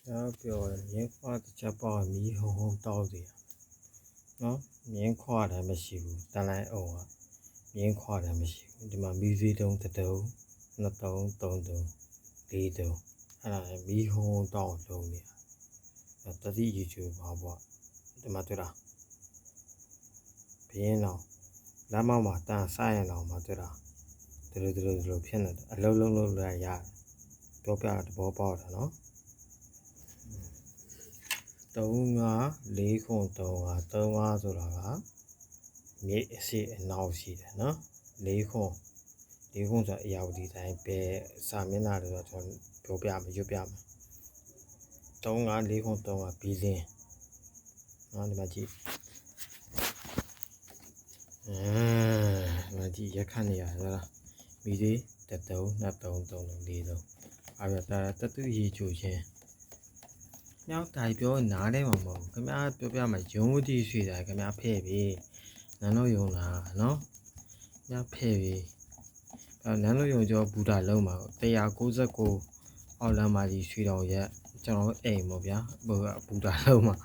要表棉花的家包米红红到的，棉花的没修，当然哦，棉花的没修，你嘛米水中得到，那到地到，米红红到中的，这是一句话吧，对嘛对啦，别闹，那嘛，但啥也闹嘛对啦，对，骗了的，搂来呀，表的包的喏。3 4ခွန်3 3ဆိုတာကမြေအရှိအနောက်ရှိတယ်နော်4ခွန်ဆိုတာအရာဝတီတိုင်းပဲစာမျက်နှာတွေတော့ကျွန်တော်ပြောပြမယ်ရွတ်ပြမယ်3 4ခွန်3ကဘီလင်းနော်ဒီမှာကြည့်ဒီမှာကြည့်ရက်ခတ်နေရတယ်လားမိသေး3 2 3 3 4 3အဲ့ဒါတတူရေချိုချင်းမြောက်တိုင်ပြောနားထဲမှာမဟုတ်ခင်ဗျားပြောပြမှာရုံးဝတိရွှေတာခင်ဗျားဖဲ့ပြီနန်းတော်ယုံလားနော်ခင်ဗျားဖဲ့ပြီနန်းတော်ယုံကျော်ဘူတာလုံးမှာ199အောက်လမ်းမှာကြီးရွှေတော်ရက်ကျွန်တော်အိမ်ပေါ့ဗျာဘူတာလုံးမှာ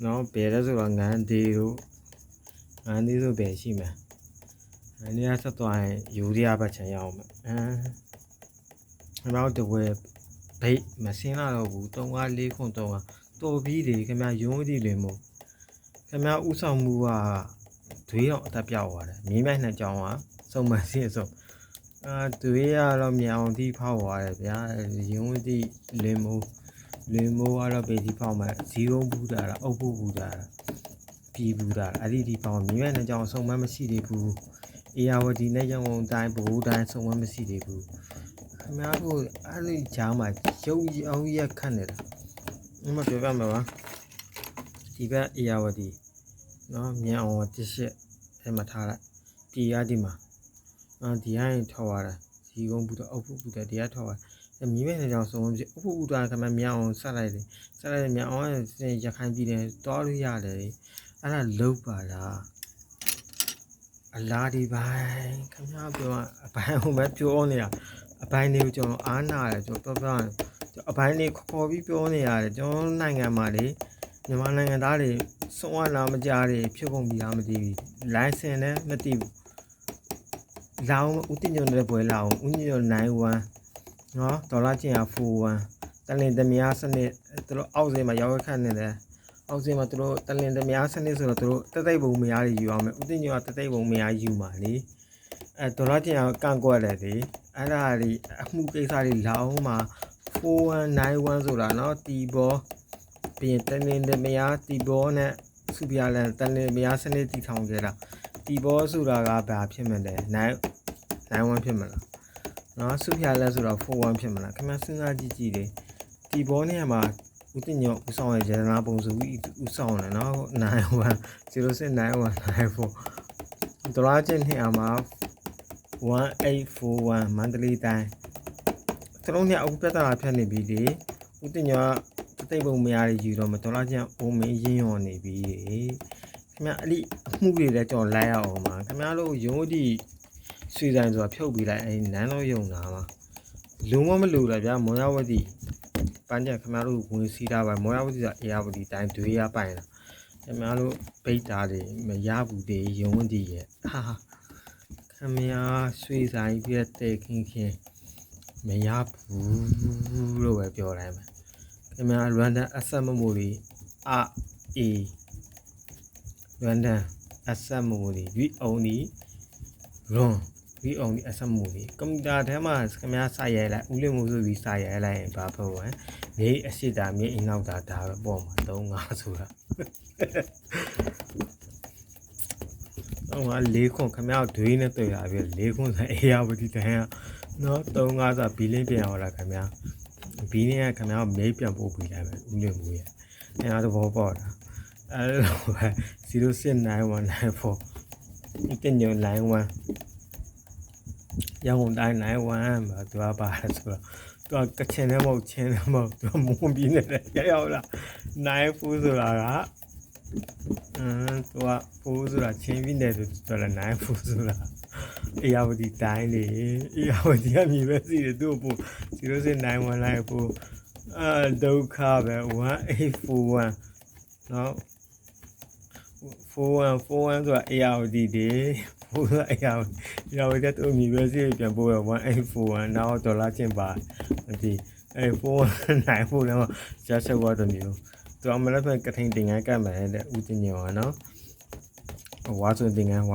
နော်ဘယ်လဲဆိုတော့ငန်းသေးဆိုဘယ်ရှိမှာငန်းလေးကဆက်သွားရင်ယူရီးယားဘက်ချင်ရအောင်မယ်ခင်ဗျားတို့တဝဲဘိတ်မစင်းလာတော့ဘူး3 4ခွန်3တော်ပြီးလေခင်ဗျာရုံးသည့်လွင်မို့ခင်ဗျာဥဆောင်မှုကဒွေးတော့အသက်ပြောက်သွားတယ်မင်းမိုက်နှစ်ကြောင်းကစုံမစင်းစုံဒွေးကတော့မြောင်သည့်ဖောက်သွားတယ်ဗျာရုံးသည့်လွင်မို့ကတော့ပေဒီဖောက်မှာ0ဘူးတာအုပ်ဖို့ဘူးတာပြည်ဘူးတာအဲ့ဒီဖောက်မင်းမိုက်နှစ်ကြောင်းစုံမမရှိသေးဘူးအေယာဝတီနဲ့ရန်ကုန်တိုင်းဗဟိုတိုင်းစုံမမရှိသေးဘူးခင်ဗျားတို့အဲ့ဒီကြားမှာရုပ်အောင်ရက်ခတ်နေတာဒီမှာပြောပြမှာပါဒီဘက်အေယာဝတီနော်မြန်အောင်တစ်ရှက်အဲ့မှာထားလိုက်ပြည်ရဒီမှာဒီဟိုင်းထောက်ရတာဒီကုန်းဘူးတော့အုပ်ဖို့ဘူးတဲ့တရားထောက်ရမီးမဲနေကြောင်စုံပြအုပ်ဖို့ဘူးတာခင်ဗျားမြန်အောင်ဆက်လိုက်မြန်အောင်ရခိုင်ပြည်တယ်တွားလို့ရတယ်အဲ့ဒါလုတ်ပါလားအလားဒီပိုင်းခင်ဗျားပြောအပိုင်းဟိုမဲ့ပြောနေတာအပိုင်းလေးကိုကျွန်တော်အားနာတယ်ကျွန်တော်ပြောအပိုင်းလေးခေါ်ပြီးပြောနေရတယ်ကျွန်တော်နိုင်ငံမှာလေမြန်မာနိုင်ငံသားတွေစွန့်ဝါလာမကြတွေဖြစ်ကုန်ပြီလားမသိဘူးလိုင်စင်လည်းမသိဘူးလောင်ဦးတင်ညွန့်တဲ့ပွဲလောင်ဦးညွန့်91နော်ဒေါ်လာချင်း41တလင်သမ ्या စနစ်သူတို့အောက်စင်းမှာရောက်ခန့်နေတယ်အောက်စင်းမှာသူတို့တလင်သမ ्या စနစ်ဆိုတော့သူတို့တသိပ်ပုံမရားတွေယူအောင်မယ်ဦးတင်ညွန့်ကတသိပ်ပုံမရားယူမှာလေဒေါ်လာချင်းကန့်ကွက်တယ်လေအဲ့ဒါတွေအမှုကိစ္စတွေလောင်မှာ4191ဆိုတာเนาะတီဘောပြင်တလင်သမ ्या တီဘောနဲ့စုပြလန်တလင်သမ ्या စနစ်တည်ထောင်ခဲ့တာတီဘောဆိုတာကဘာဖြစ်မလဲ91ဖြစ်မလားเนาะစုပြလန်ဆိုတာ41ဖြစ်မလားခင်ဗျစဉ်းစားကြည့်လေတီဘောနဲ့မှာဦးတင်ညောဦးဆောင်ရဲ့ရတနာပုံစုဦးဆောင်တယ်เนาะ91 069194ဒေါ်လာချင်းနှစ်အမှာ1841မန္တလေးတိုင်းသူတို့เนี่ยအခုပြဿနာဖြစ်နေပြီလေဦးတင်ညောတသိပ်ပုံမရတွေယူတော့မဒေါ်လာချင်းအုံမင်းရင်းရော်နေပြီခင်ဗျအဲ့ဒီအမှုတွေလည်းကျွန်တော်လိုက်ရအောင်ပါခင်ဗျားတို့ရုံးဒီရွှေဆိုင်ဆိုတာဖြုတ်ပြီးလိုက်အဲ့နန်းတော်ယုံနာမှာလုံးဝမလို့လားဗျာမောရဝတီပန်းကြခင်ဗျားတို့ဝင်စီးတာပါမောရဝတီကအေယာဝတီတိုင်းတွေရပိုင်လားခင်ဗျားတို့ဗိတ်တာတွေမရဘူးတေရုံးဒီရဲ့ခင်ဗျားရွှေဆိုင်ပြည့်တဲ့ခင်မရဘူးလို့ပဲပြောတိုင်းပဲခင်ဗျာ Random Access Memory Random Access Memory read only access memory ကွန်ပျူတာထဲမှာခင်ဗျာစာရိုက်လိုက်ဦးလင်းမို့ဆိုပြီးစာရိုက်လိုက်ရင်ဘာဖြစ်ဝင်မြေအရှိတာမြေအိမ်နောက်တာဒါပဲပေါ့မှာ3 5ဆိုတာ4ခွန်ခင်ဗျာဒွေးနဲ့တွေ့တာပြီ4ခွန်ဆိုအေယာဝတီတိုင်းကနော်3 5ဆိုဘီလင်းပြန်အောင်လားခင်ဗျာဘီလင်းကခင်ဗျာမေးပြန်ပို့ပြီးလိုက်မယ်ဦးလင်းမို့ရဲ့အဲ့ဒါသဘောပေါက်တာအဲ့လိုပဲ069194တင်ညွန် line 1ရန်ကုန်တိုင်း line 1မှာသူကပါတယ်ဆိုတော့သူကကချင်နဲ့မဟုတ်ချင်းနဲ့မဟုတ်သူကမွန်ပြည်နဲ့ရောက်လာ94ဆိုတာကသူက4ဆိုတာချင်းပြည်နယ်ဆိုတော့လည်း94ဆိုတာအေယာဝတီတိုင်းလေအေယာဝတီကမြေပဲစီတယ်သူ့ကို0691လိုက်ပို့ ဒုက္ခပဲ1841နော်41ဆိုတာ ARD တွေ41 ARD တက်သူမြေပဲစီပြန်ပို့ရ1841နောက်ဒေါ်လာချင်းပါဒီ41ဖို့လည်းရဆက်သွားတယ်မျိုးသူအမလည်းပဲကထိန်တင်ငန်းကတ်မယ်တဲ့ဦးတင်ညောနော်ဝါဆိုတင်ငန်း